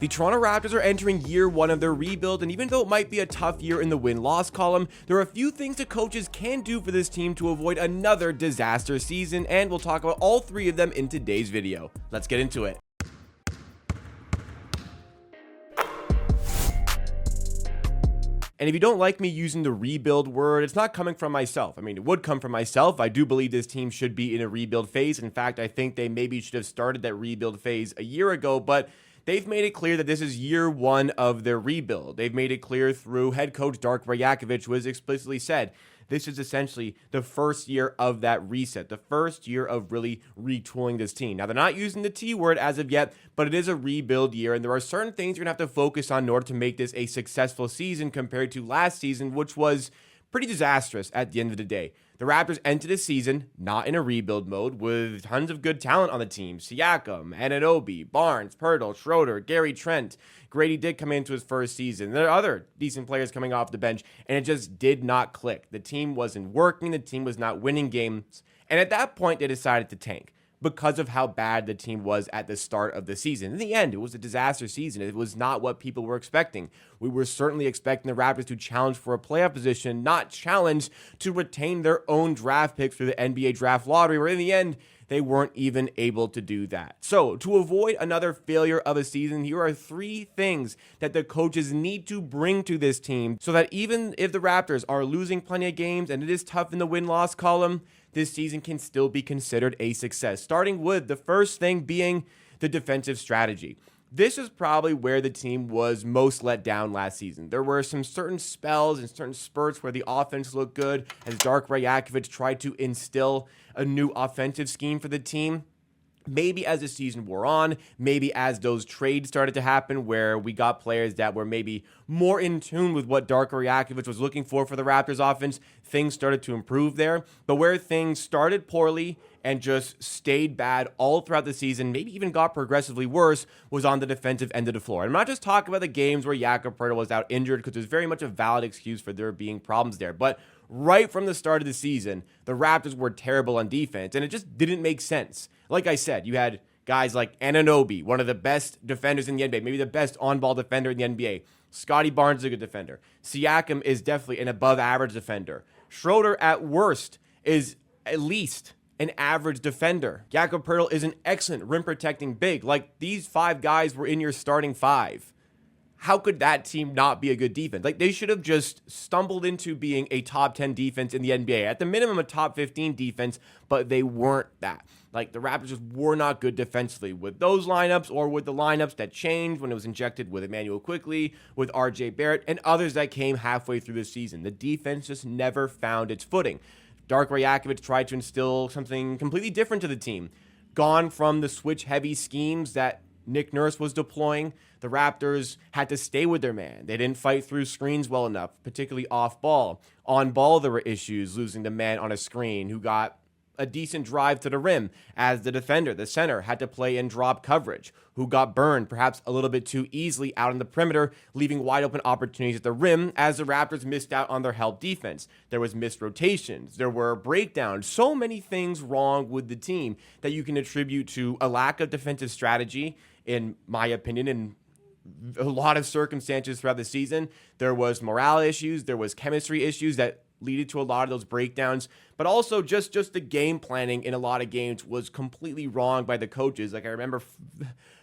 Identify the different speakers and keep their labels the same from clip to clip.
Speaker 1: The Toronto Raptors are entering year one of their rebuild, and even though it might be a tough year in the win-loss column, there are a few things the coaches can do for this team to avoid another disaster season, and we'll talk about all three of them in today's video. Let's get into it. And if you don't like me using the rebuild word, it's not coming from myself. I mean, it would come from myself. I do believe this team should be in a rebuild phase. In fact, I think they maybe should have started that rebuild phase a year ago, but they've made it clear that this is year one of their rebuild. They've made it clear through head coach Darko Rajakovic, who has explicitly said this is essentially the first year of that reset, the first year of really retooling this team. Now, they're not using the T word as of yet, but it is a rebuild year, and there are certain things you're going to have to focus on in order to make this a successful season compared to last season, which was pretty disastrous at the end of the day. The Raptors entered the season not in a rebuild mode with tons of good talent on the team. Siakam, Anunoby, Barnes, Pirtle, Schroeder, Gary Trent. Grady did come into his first season. There are other decent players coming off the bench, and it just did not click. The team wasn't working. The team was not winning games. And at that point, they decided to tank because of how bad the team was at the start of the season. In the end, it was a disaster season. It was not what people were expecting. We were certainly expecting the Raptors to challenge for a playoff position, not challenge to retain their own draft picks through the NBA draft lottery, where in the end, they weren't even able to do that. So, to avoid another failure of a season, here are three things that the coaches need to bring to this team so that even if the Raptors are losing plenty of games and it is tough in the win-loss column, this season can still be considered a success. Starting with the first thing being the defensive strategy. This is probably where the team was most let down last season. There were some certain spells and certain spurts where the offense looked good as Darko Rajakovic tried to instill a new offensive scheme for the team. Maybe as the season wore on, maybe as those trades started to happen where we got players that were maybe more in tune with what Darko Rajakovic was looking for the Raptors offense, things started to improve there. But where things started poorly and just stayed bad all throughout the season, maybe even got progressively worse, was on the defensive end of the floor. And I'm not just talking about the games where Jakob Poeltl was out injured, because there's very much a valid excuse for there being problems there. But right from the start of the season, the Raptors were terrible on defense, and it just didn't make sense. Like I said, you had guys like Anunoby, one of the best defenders in the NBA, maybe the best on-ball defender in the NBA. Scotty Barnes is a good defender. Siakam is definitely an above-average defender. Schroeder, at worst, is at least an average defender. Jakob Poeltl is an excellent rim-protecting big. Like, these five guys were in your starting five. How could that team not be a good defense? Like, they should have just stumbled into being a top 10 defense in the NBA. At the minimum, a top 15 defense, but they weren't that. Like, the Raptors just were not good defensively with those lineups or with the lineups that changed when it was injected with Emmanuel Quickley, with RJ Barrett, and others that came halfway through the season. The defense just never found its footing. Darko Rajakovic tried to instill something completely different to the team. Gone from the switch-heavy schemes that Nick Nurse was deploying, the Raptors had to stay with their man. They didn't fight through screens well enough, particularly off ball. On ball, there were issues losing the man on a screen who got a decent drive to the rim, as the defender, the center, had to play in drop coverage, who got burned perhaps a little bit too easily out on the perimeter, leaving wide open opportunities at the rim as the Raptors missed out on their help defense. There was missed rotations, there were breakdowns, so many things wrong with the team that you can attribute to a lack of defensive strategy, in my opinion, and a lot of circumstances throughout the season. There was morale issues, there was chemistry issues that leaded to a lot of those breakdowns, but also just the game planning in a lot of games was completely wrong by the coaches. Like, I remember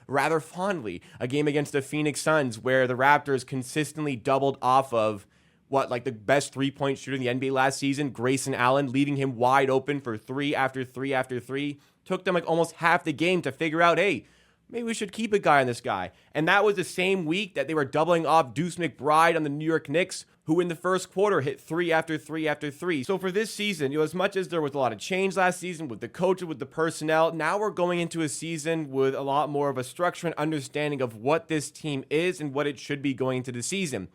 Speaker 1: rather fondly a game against the Phoenix Suns where the Raptors consistently doubled off of the best three-point shooter in the NBA last season, Grayson Allen, leaving him wide open for three after three after three. Took them like almost half the game to figure out, hey, maybe we should keep a guy on this guy. And that was the same week that they were doubling off Deuce McBride on the New York Knicks, who in the first quarter hit three after three after three. So for this season, as much as there was a lot of change last season with the coaches, with the personnel, now we're going into a season with a lot more of a structure and understanding of what this team is and what it should be going into the season.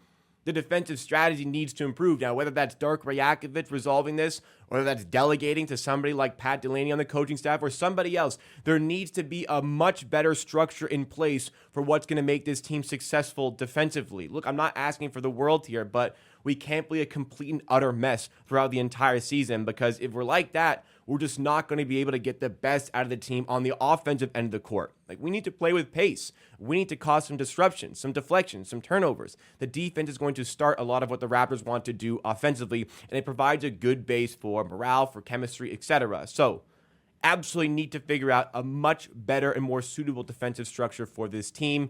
Speaker 1: The defensive strategy needs to improve. Now, whether that's Darko Rajakovic resolving this, or whether that's delegating to somebody like Pat Delaney on the coaching staff or somebody else, there needs to be a much better structure in place for what's going to make this team successful defensively. Look, I'm not asking for the world here, but we can't be a complete and utter mess throughout the entire season, because if we're like that, we're just not going to be able to get the best out of the team on the offensive end of the court. Like, we need to play with pace. We need to cause some disruptions, some deflections, some turnovers. The defense is going to start a lot of what the Raptors want to do offensively, and it provides a good base for morale, for chemistry, etc. So, absolutely need to figure out a much better and more suitable defensive structure for this team.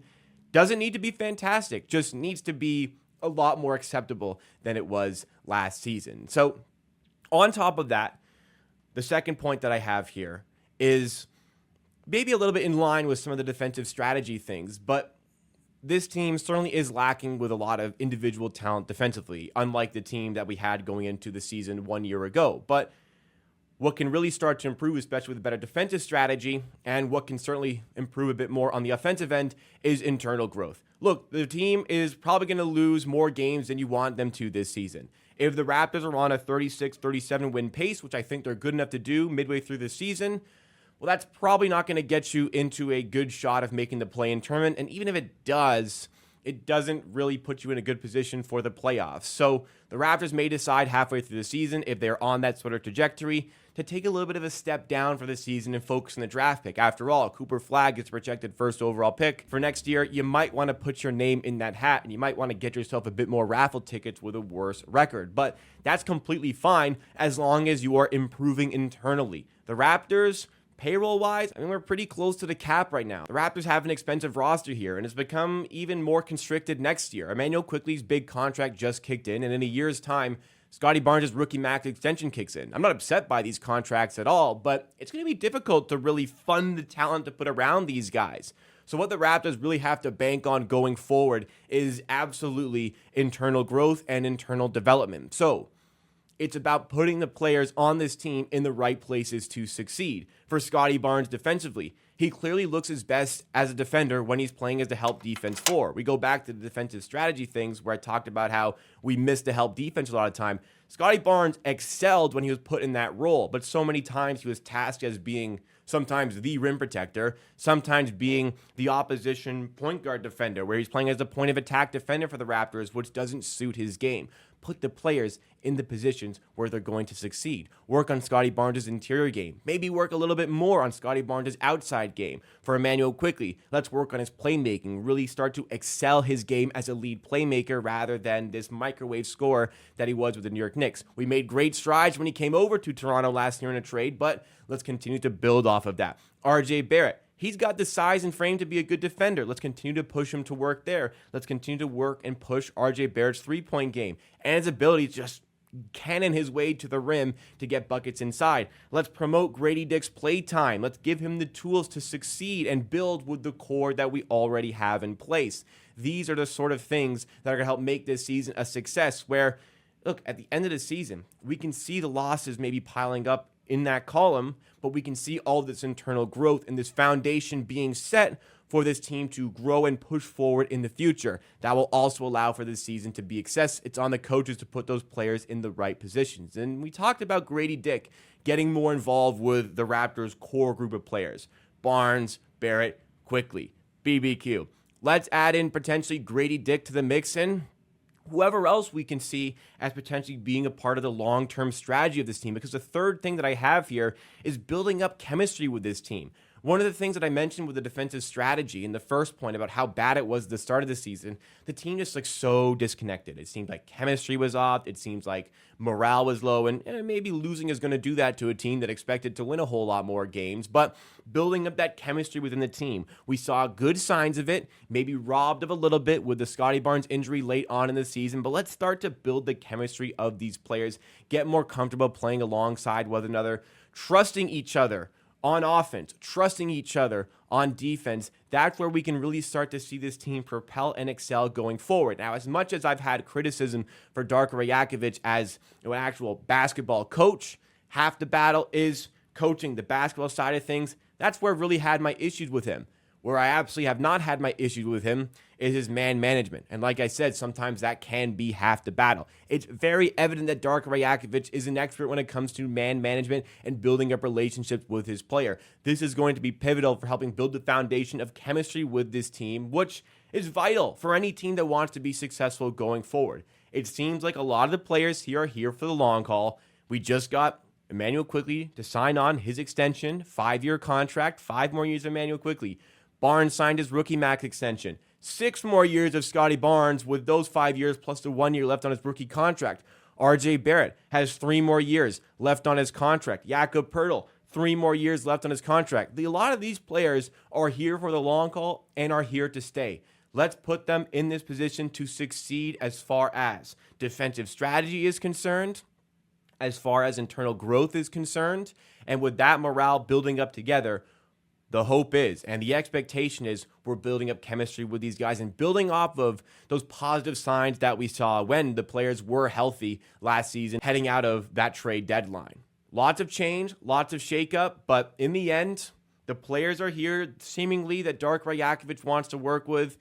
Speaker 1: Doesn't need to be fantastic, just needs to be a lot more acceptable than it was last season. So, on top of that, the second point that I have here is maybe a little bit in line with some of the defensive strategy things, but this team certainly is lacking with a lot of individual talent defensively, unlike the team that we had going into the season 1 year ago. But what can really start to improve, especially with a better defensive strategy, and what can certainly improve a bit more on the offensive end, is internal growth. Look, the team is probably going to lose more games than you want them to this season. If the Raptors are on a 36-37 win pace, which I think they're good enough to do midway through the season, well, that's probably not going to get you into a good shot of making the play-in tournament. And even if it does, it doesn't really put you in a good position for the playoffs. So the Raptors may decide halfway through the season, if they're on that sort of trajectory, to take a little bit of a step down for the season and focus on the draft pick. After all, Cooper Flagg gets projected first overall pick for next year. You might want to put your name in that hat, and you might want to get yourself a bit more raffle tickets with a worse record. But that's completely fine as long as you are improving internally. The Raptors, payroll-wise, we're pretty close to the cap right now. The Raptors have an expensive roster here, and it's become even more constricted next year. Immanuel Quickley's big contract just kicked in, and in a year's time, Scottie Barnes' rookie max extension kicks in. I'm not upset by these contracts at all, but it's going to be difficult to really fund the talent to put around these guys. So what the Raptors really have to bank on going forward is absolutely internal growth and internal development. So it's about putting the players on this team in the right places to succeed. For Scottie Barnes defensively, he clearly looks his best as a defender when he's playing as the help defense 4. We go back to the defensive strategy things where I talked about how we missed the help defense a lot of time. Scottie Barnes excelled when he was put in that role, but so many times he was tasked as being sometimes the rim protector, sometimes being the opposition point guard defender, where he's playing as a point of attack defender for the Raptors, which doesn't suit his game. Put the players in the positions where they're going to succeed. Work on Scottie Barnes' interior game. Maybe work a little bit more on Scottie Barnes' outside game. For Immanuel Quickley, let's work on his playmaking. Really start to excel his game as a lead playmaker rather than this microwave scorer that he was with the New York Knicks. We made great strides when he came over to Toronto last year in a trade, but let's continue to build off of that. RJ Barrett. He's got the size and frame to be a good defender. Let's continue to push him to work there. Let's continue to work and push RJ Barrett's three-point game and his ability to just cannon his way to the rim to get buckets inside. Let's promote Grady Dick's play time. Let's give him the tools to succeed and build with the core that we already have in place. These are the sort of things that are going to help make this season a success where, look, at the end of the season, we can see the losses maybe piling up in that column, but we can see all this internal growth and this foundation being set for this team to grow and push forward in the future. That will also allow for this season to be success. It's on the coaches to put those players in the right positions. And we talked about Grady Dick getting more involved with the Raptors' core group of players. Barnes, Barrett, Quickley, BBQ. Let's add in potentially Grady Dick to the mix and whoever else we can see as potentially being a part of the long-term strategy of this team. Because the third thing that I have here is building up chemistry with this team. One of the things that I mentioned with the defensive strategy in the first point about how bad it was at the start of the season, the team just looked so disconnected. It seemed like chemistry was off. It seems like morale was low, and maybe losing is going to do that to a team that expected to win a whole lot more games. But building up that chemistry within the team, we saw good signs of it, maybe robbed of a little bit with the Scottie Barnes injury late on in the season. But let's start to build the chemistry of these players, get more comfortable playing alongside one another, trusting each other on offense, trusting each other on defense. That's where we can really start to see this team propel and excel going forward. Now, as much as I've had criticism for Darko Rajakovic as an actual basketball coach, half the battle is coaching the basketball side of things. That's where I've really had my issues with him. Where I absolutely have not had my issues with him is his man management. And like I said, sometimes that can be half the battle. It's very evident that Darko Rajakovic is an expert when it comes to man management and building up relationships with his player. This is going to be pivotal for helping build the foundation of chemistry with this team, which is vital for any team that wants to be successful going forward. It seems like a lot of the players here are here for the long haul. We just got Immanuel Quickley to sign on his extension, 5-year contract, 5 more years of Immanuel Quickley. Barnes signed his rookie max extension, 6 more years of Scotty Barnes with those 5 years plus the 1 year left on his rookie contract. RJ Barrett has 3 more years left on his contract. Jakob Poeltl, 3 more years left on his contract. A lot of these players are here for the long haul and are here to stay. Let's put them in this position to succeed as far as defensive strategy is concerned, as far as internal growth is concerned. And with that morale building up together, the hope is, and the expectation is, we're building up chemistry with these guys and building off of those positive signs that we saw when the players were healthy last season, heading out of that trade deadline. Lots of change, lots of shakeup, but in the end, the players are here, seemingly, that Darko Rajakovic wants to work with.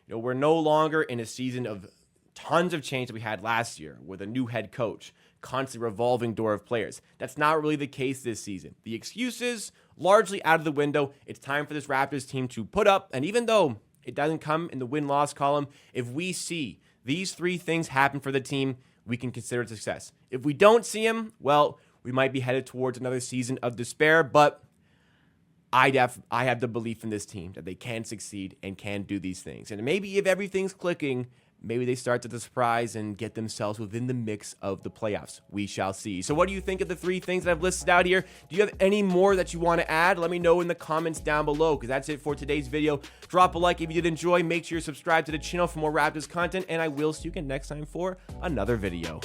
Speaker 1: We're no longer in a season of tons of change that we had last year with a new head coach, constant revolving door of players. That's not really the case this season. The excuses, largely out of the window. It's time for this Raptors team to put up, and even though it doesn't come in the win-loss column, if we see these 3 things happen for the team, we can consider it success. If we don't see them, well, we might be headed towards another season of despair, but I have the belief in this team that they can succeed and can do these things. And maybe if everything's clicking, maybe they start to surprise and get themselves within the mix of the playoffs. We shall see. So what do you think of the 3 things that I've listed out here? Do you have any more that you want to add? Let me know in the comments down below, because that's it for today's video. Drop a like if you did enjoy. Make sure you subscribe to the channel for more Raptors content, and I will see you again next time for another video.